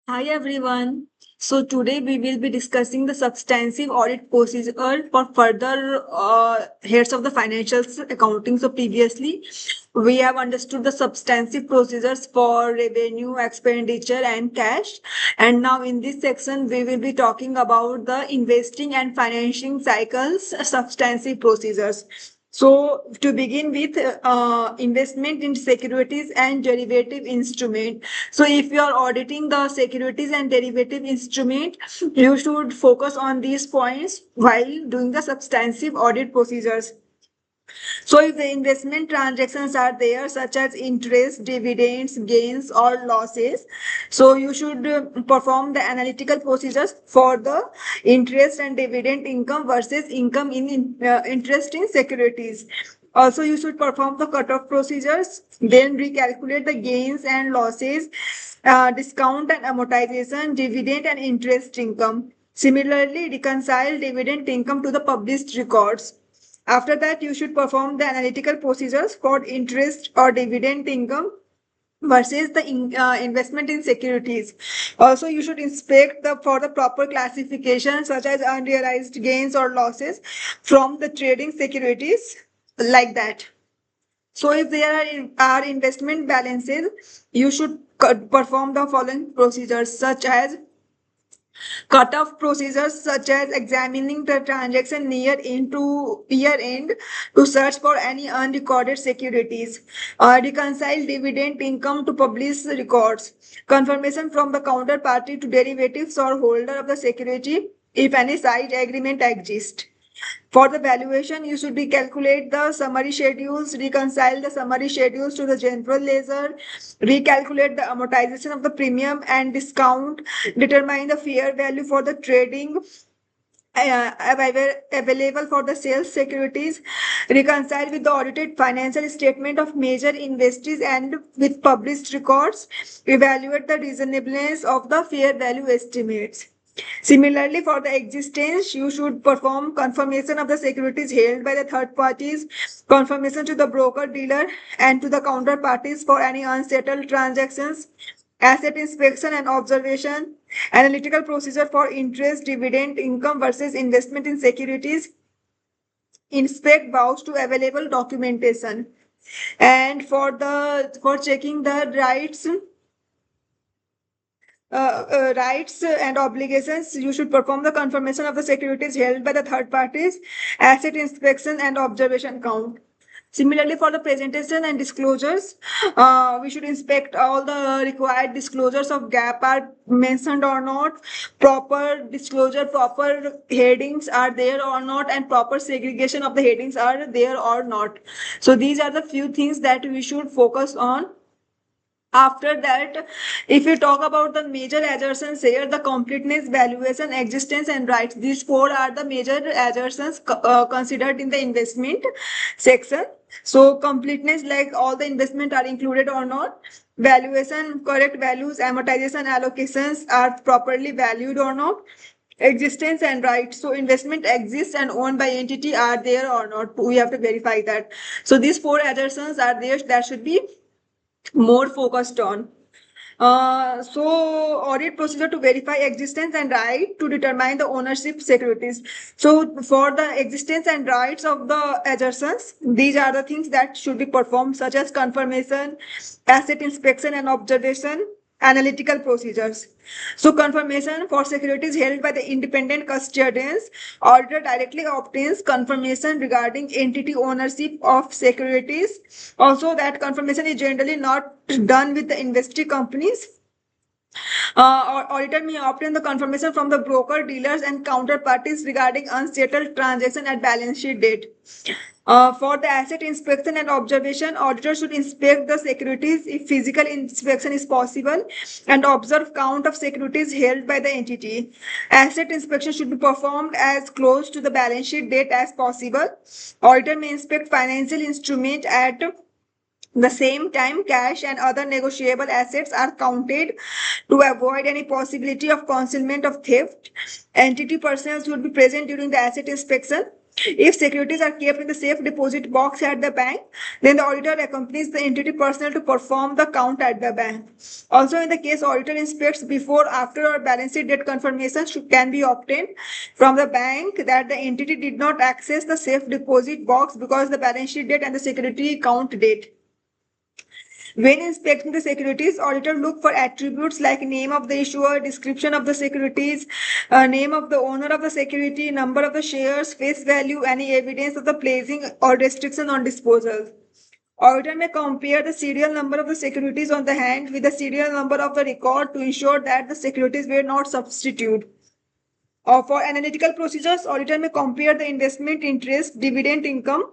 Hi everyone. So today we will be discussing the substantive audit procedure for further heads of the financials accounting. So previously we have understood the substantive procedures for revenue, expenditure and cash. And now in this section we will be talking about the investing and financing cycles substantive procedures. So to begin with, investment in securities and derivative instrument. So if you are auditing the securities and derivative instrument, you should focus on these points while doing the substantive audit procedures. So if the investment transactions are there, such as interest, dividends, gains, or losses, so you should perform the analytical procedures for the interest and dividend income versus income in interest in securities. Also, you should perform the cutoff procedures, then recalculate the gains and losses, discount and amortization, dividend and interest income. Similarly, reconcile dividend income to the published records. After that, you should perform the analytical procedures for interest or dividend income versus the investment in securities. Also, you should inspect the for the proper classification such as unrealized gains or losses from the trading securities like that. So if there are investment balances, you should perform the following procedures such as cut-off procedures such as examining the transaction near into year end to search for any unrecorded securities, reconcile dividend income to publish records, confirmation from the counterparty to derivatives or holder of the security if any side agreement exists. For the valuation, you should recalculate the summary schedules, reconcile the summary schedules to the general ledger, recalculate the amortization of the premium and discount, determine the fair value for the trading available for the sales securities, reconcile with the audited financial statement of major investees and with published records, evaluate the reasonableness of the fair value estimates. Similarly, for the existence, you should perform confirmation of the securities held by the third parties, confirmation to the broker dealer and to the counterparties for any unsettled transactions, asset inspection and observation, analytical procedure for interest, dividend, income versus investment in securities, inspect vows to available documentation. And for checking the rights and obligations, you should perform the confirmation of the securities held by the third parties, asset inspection and observation count. Similarly, for the presentation and disclosures, we should inspect all the required disclosures of gap are mentioned or not, proper disclosure, proper headings are there or not, and proper segregation of the headings are there or not. So these are the few things that we should focus on. After that, if we talk about the major assertions here, the completeness, valuation, existence, and rights, these four are the major assertions considered in the investment section. So, completeness, like all the investment are included or not. Valuation, correct values, amortization, allocations are properly valued or not. Existence and rights. So, investment exists and owned by entity are there or not. We have to verify that. So, these four assertions are there that should be more focused on. So audit procedure to verify existence and right to determine the ownership securities. So for the existence and rights of the assertions, these are the things that should be performed, such as confirmation, asset inspection and observation, analytical procedures. So confirmation for securities held by the independent custodians, auditor directly obtains confirmation regarding entity ownership of securities. Also, that confirmation is generally not done with the investee companies. Auditor may obtain the confirmation from the broker, dealers, and counterparties regarding unsettled transaction at balance sheet date. For the asset inspection and observation, auditor should inspect the securities if physical inspection is possible and observe count of securities held by the entity. Asset inspection should be performed as close to the balance sheet date as possible. Auditor may inspect financial instrument at the same time, cash and other negotiable assets are counted to avoid any possibility of concealment of theft. Entity personnel should be present during the asset inspection. If securities are kept in the safe deposit box at the bank, then the auditor accompanies the entity personnel to perform the count at the bank. Also, in the case auditor inspects before, after, or balance sheet date confirmation can be obtained from the bank that the entity did not access the safe deposit box because the balance sheet date and the security count date. When inspecting the securities, auditor look for attributes like name of the issuer, description of the securities, name of the owner of the security, number of the shares, face value, any evidence of the placing or restriction on disposal. Auditor may compare the serial number of the securities on the hand with the serial number of the record to ensure that the securities were not substituted. For analytical procedures, auditor may compare the investment interest, dividend income,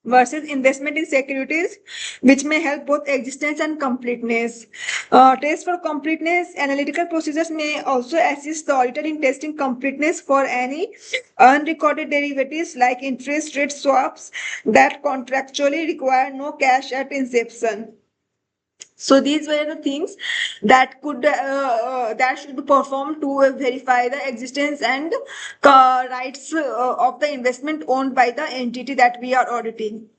versus investment in securities, which may help both existence and completeness. Test for completeness, analytical procedures may also assist the auditor in testing completeness for any unrecorded derivatives like interest rate swaps that contractually require no cash at inception. So these were the things that could that should be performed to verify the existence and rights of the investment owned by the entity that we are auditing.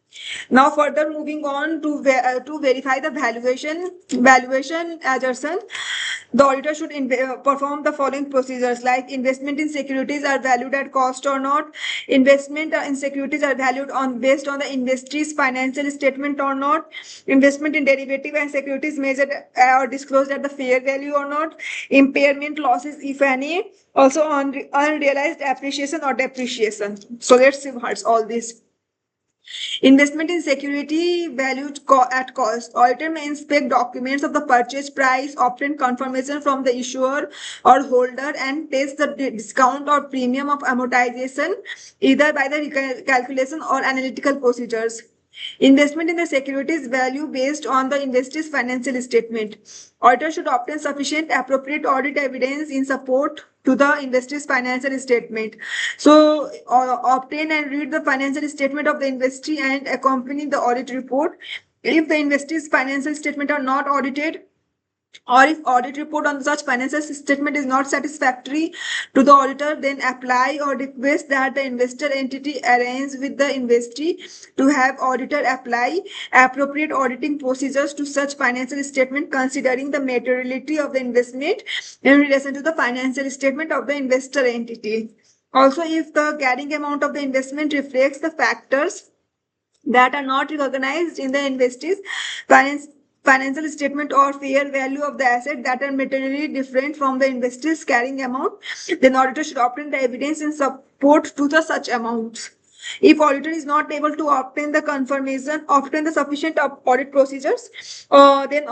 Now, further moving on to verify the valuation assertion, the auditor should perform the following procedures like investment in securities are valued at cost or not, investment in securities are valued on based on the investee's financial statement or not, investment in derivative and securities measured or disclosed at the fair value or not, impairment losses if any, also on unrealized appreciation or depreciation. So let's see what's all this. Investment in security valued at cost. Auditor may inspect documents of the purchase price, obtain confirmation from the issuer or holder, and test the discount or premium of amortization either by the calculation or analytical procedures. Investment in the securities value based on the investor's financial statement. Auditor should obtain sufficient appropriate audit evidence in support to the investor's financial statement. So, obtain and read the financial statement of the investee and accompany the audit report. If the investor's financial statement are not audited, or if audit report on such financial statement is not satisfactory to the auditor, then apply or request that the investor entity arrange with the investee to have auditor apply appropriate auditing procedures to such financial statement considering the materiality of the investment in relation to the financial statement of the investor entity. Also, if the carrying amount of the investment reflects the factors that are not recognized in the investee's financial statement or fair value of the asset that are materially different from the investor's carrying amount, then auditor should obtain the evidence in support to the such amounts. If auditor is not able to obtain the sufficient audit procedures, then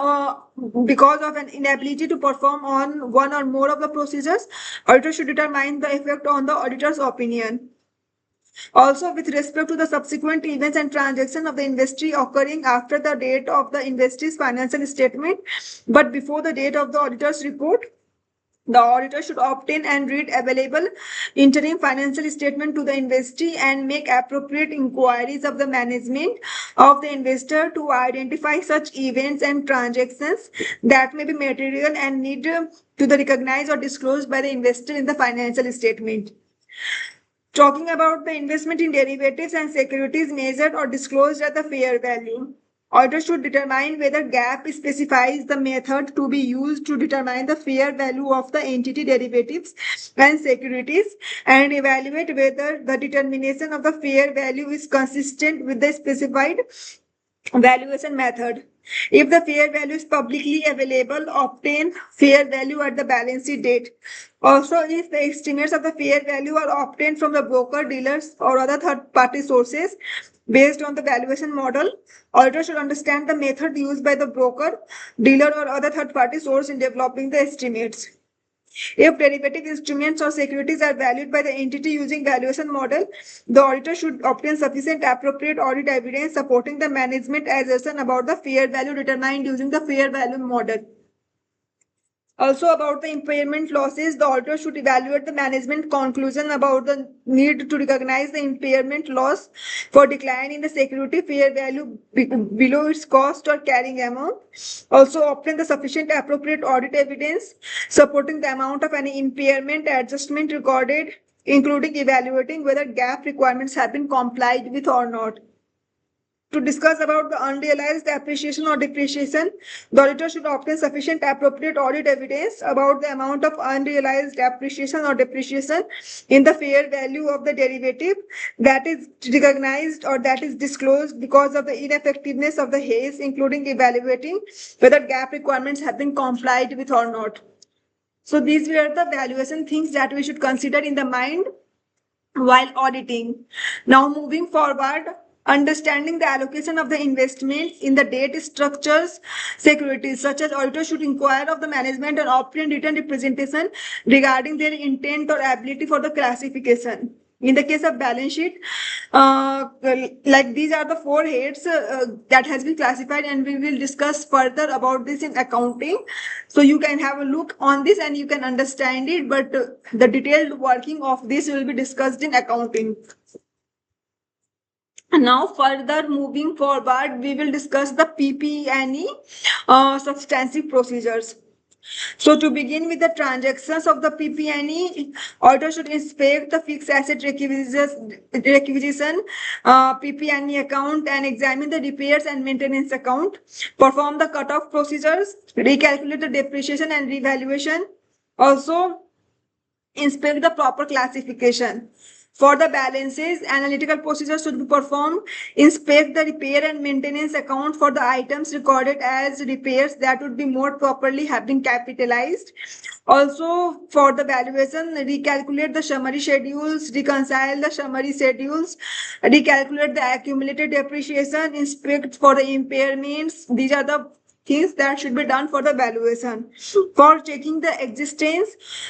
because of an inability to perform on one or more of the procedures, auditor should determine the effect on the auditor's opinion. Also, with respect to the subsequent events and transactions of the investee occurring after the date of the investee's financial statement, but before the date of the auditor's report, the auditor should obtain and read available interim financial statement to the investee and make appropriate inquiries of the management of the investor to identify such events and transactions that may be material and need to be recognized or disclosed by the investor in the financial statement. Talking about the investment in derivatives and securities measured or disclosed at the fair value. Auditor should determine whether GAAP specifies the method to be used to determine the fair value of the entity derivatives and securities and evaluate whether the determination of the fair value is consistent with the specified valuation method. If the fair value is publicly available, obtain fair value at the balance sheet date. Also, if the estimates of the fair value are obtained from the broker, dealers, or other third-party sources based on the valuation model, auditor should understand the method used by the broker, dealer, or other third-party source in developing the estimates. If derivative instruments or securities are valued by the entity using valuation model, the auditor should obtain sufficient appropriate audit evidence supporting the management assertion about the fair value determined using the fair value model. Also, about the impairment losses, the auditor should evaluate the management conclusion about the need to recognize the impairment loss for decline in the security fair value below its cost or carrying amount. Also, obtain the sufficient appropriate audit evidence supporting the amount of any impairment adjustment recorded including evaluating whether gap requirements have been complied with or not. To discuss about the unrealized appreciation or depreciation, the auditor should obtain sufficient appropriate audit evidence about the amount of unrealized appreciation or depreciation in the fair value of the derivative that is recognized or that is disclosed because of the ineffectiveness of the haze, including evaluating whether gap requirements have been complied with or not. So these were the valuation things that we should consider in the mind while auditing. Now, moving forward, understanding the allocation of the investments in the debt structures securities, such as auditor should inquire of the management and obtain written representation regarding their intent or ability for the classification. In the case of balance sheet, like these are the four heads that has been classified, and we will discuss further about this in accounting. So you can have a look on this and you can understand it, but the detailed working of this will be discussed in accounting. Now, further moving forward, we will discuss the PP&E substantive procedures. So to begin with the transactions of the PP&E, auditor should inspect the fixed asset requisition, PP&E account, and examine the repairs and maintenance account, perform the cutoff procedures, recalculate the depreciation and revaluation, also inspect the proper classification. For the balances, analytical procedures should be performed. Inspect the repair and maintenance account for the items recorded as repairs that would be more properly have been capitalized. Also, for the valuation, recalculate the summary schedules, reconcile the summary schedules, recalculate the accumulated depreciation, inspect for the impairments. These are the things that should be done for the valuation. For checking the existence,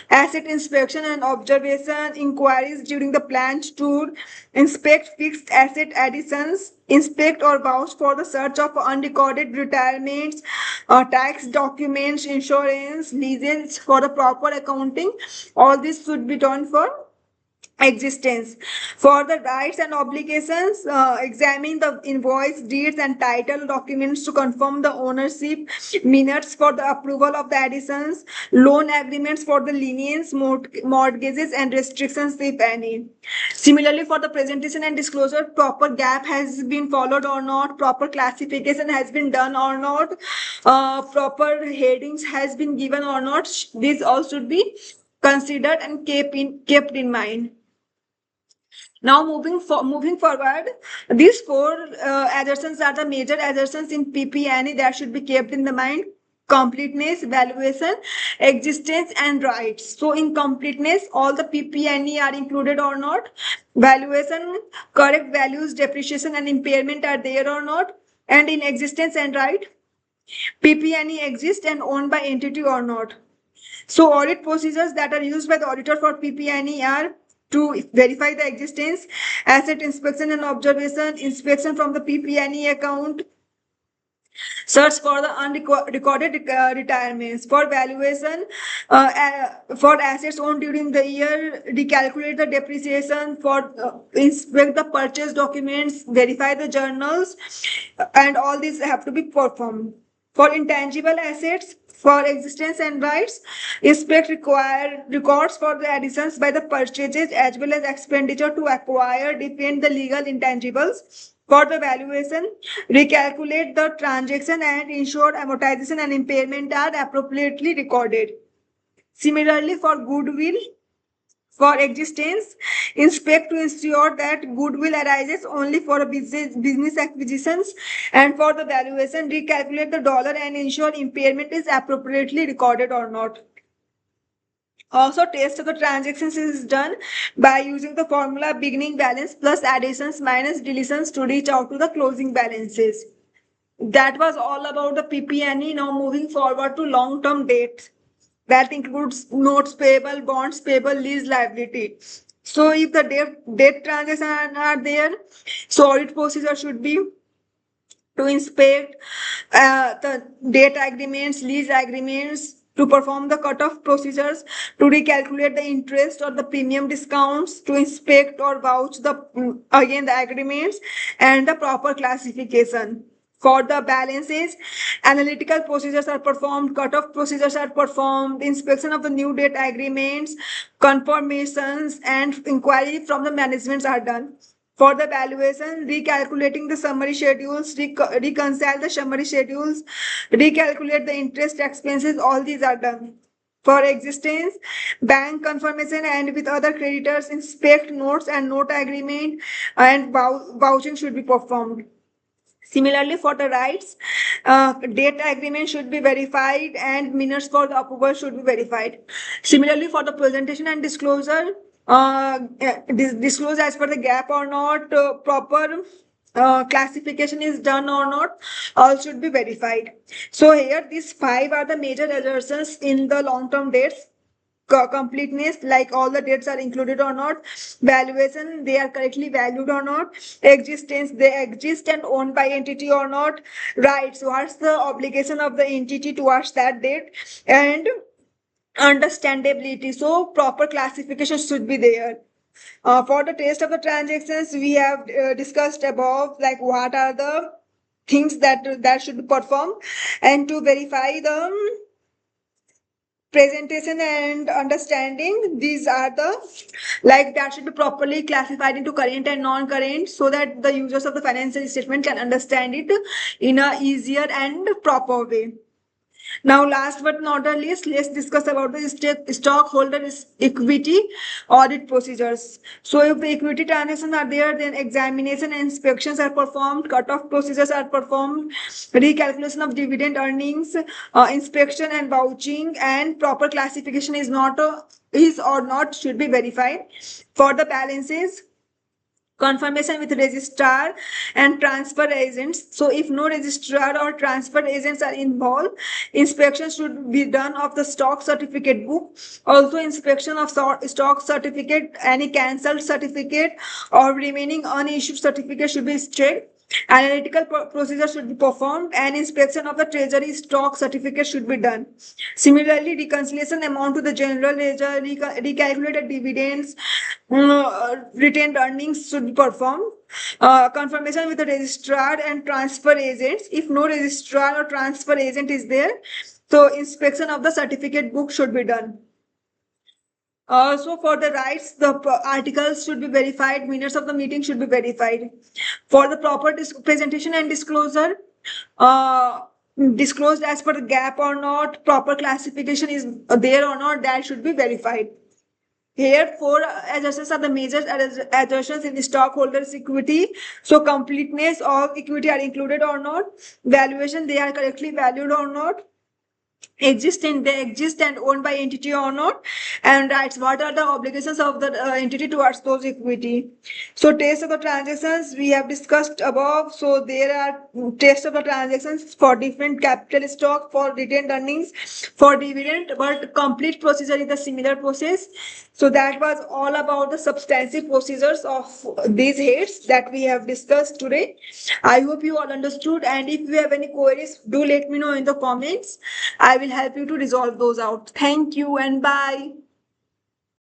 asset inspection and observation inquiries during the plant tour, inspect fixed asset additions, inspect or vouch for the search of unrecorded retirements, tax documents, insurance, leases for the proper accounting. All this should be done for existence. For the rights and obligations, examine the invoice, deeds, and title documents to confirm the ownership, minutes for the approval of the additions, loan agreements for the liens, mortgages, and restrictions, if any. Similarly, for the presentation and disclosure, proper gap has been followed or not, proper classification has been done or not, proper headings has been given or not. These all should be considered and kept in mind. Now, moving forward, these four assertions are the major assertions in PP&E that should be kept in the mind: completeness, valuation, existence, and rights. So, in completeness, all the PP&E are included or not. Valuation, correct values, depreciation, and impairment are there or not. And in existence and right, PP&E exists and owned by entity or not. So audit procedures that are used by the auditor for PP&E are to verify the existence, asset inspection and observation, inspection from the PP&E account, search for the unrecorded retirements, for valuation, for assets owned during the year, recalculate the depreciation, for inspect the purchase documents, verify the journals, and all these have to be performed. For intangible assets, for existence and rights, inspect required records for the additions by the purchases as well as expenditure to acquire, defend the legal intangibles. For the valuation, recalculate the transaction and ensure amortization and impairment are appropriately recorded. Similarly, for goodwill, for existence, inspect to ensure that goodwill arises only for business acquisitions, and for the valuation, recalculate the dollar and ensure impairment is appropriately recorded or not. Also, test of the transactions is done by using the formula beginning balance plus additions minus deletions to reach out to the closing balances. That was all about the PP&E. Now moving forward to long-term debt. That includes notes payable, bonds payable, lease liability. So if the debt transactions are there, so audit procedure should be to inspect the debt agreements, lease agreements, to perform the cutoff procedures, to recalculate the interest or the premium discounts, to inspect or vouch the again the agreements and the proper classification. For the balances, analytical procedures are performed, cut-off procedures are performed, inspection of the new debt agreements, confirmations, and inquiry from the managements are done. For the valuation, recalculating the summary schedules, reconcile the summary schedules, recalculate the interest expenses, all these are done. For existence, bank confirmation and with other creditors, inspect notes and note agreement, and vouching should be performed. Similarly, for the rights, date agreement should be verified and minutes for the approval should be verified. Similarly, for the presentation and disclosure, disclose as per the gap or not, proper classification is done or not, all should be verified. So here, these five are the major assertions in the long-term dates. Completeness, like all the dates are included or not. Valuation, they are correctly valued or not. Existence, they exist and owned by entity or not. Rights, what's the obligation of the entity towards that date. And understandability, so proper classification should be there. For the test of the transactions, we have discussed above, like what are the things that should be performed, and to verify the presentation and understanding, these are the, like, that should be properly classified into current and non-current so that the users of the financial statement can understand it in a easier and proper way. Now, last but not the least, let's discuss about the stockholder equity audit procedures. So, if the equity transactions are there, then examination and inspections are performed, cut-off procedures are performed, recalculation of dividend earnings, inspection and vouching, and proper classification is or not should be verified. For the balances, confirmation with registrar and transfer agents. So if no registrar or transfer agents are involved, inspection should be done of the stock certificate book. Also inspection of stock certificate, any cancelled certificate or remaining unissued certificate should be checked. Analytical procedure should be performed and inspection of the treasury stock certificate should be done. Similarly, reconciliation amount to the general ledger, recalculated dividends, retained earnings should be performed. Confirmation with the registrar and transfer agents. If no registrar or transfer agent is there, so inspection of the certificate book should be done. So for the rights, the articles should be verified, minutes of the meeting should be verified. For the proper presentation and disclosure, disclosed as per the gap or not, proper classification is there or not, that should be verified. Here, four assertions are the major assertions in the stockholders' equity. So, completeness of equity are included or not. Valuation, they are correctly valued or not. They exist and owned by entity or not. And rights, what are the obligations of the entity towards those equity. So test of the transactions we have discussed above. So there are tests of the transactions for different capital stock, for retained earnings, for dividend, but complete procedure is the similar process. So that was all about the substantive procedures of these heads that we have discussed today. I hope you all understood, and if you have any queries, do let me know in the comments. I will help you to resolve those out. Thank you and bye.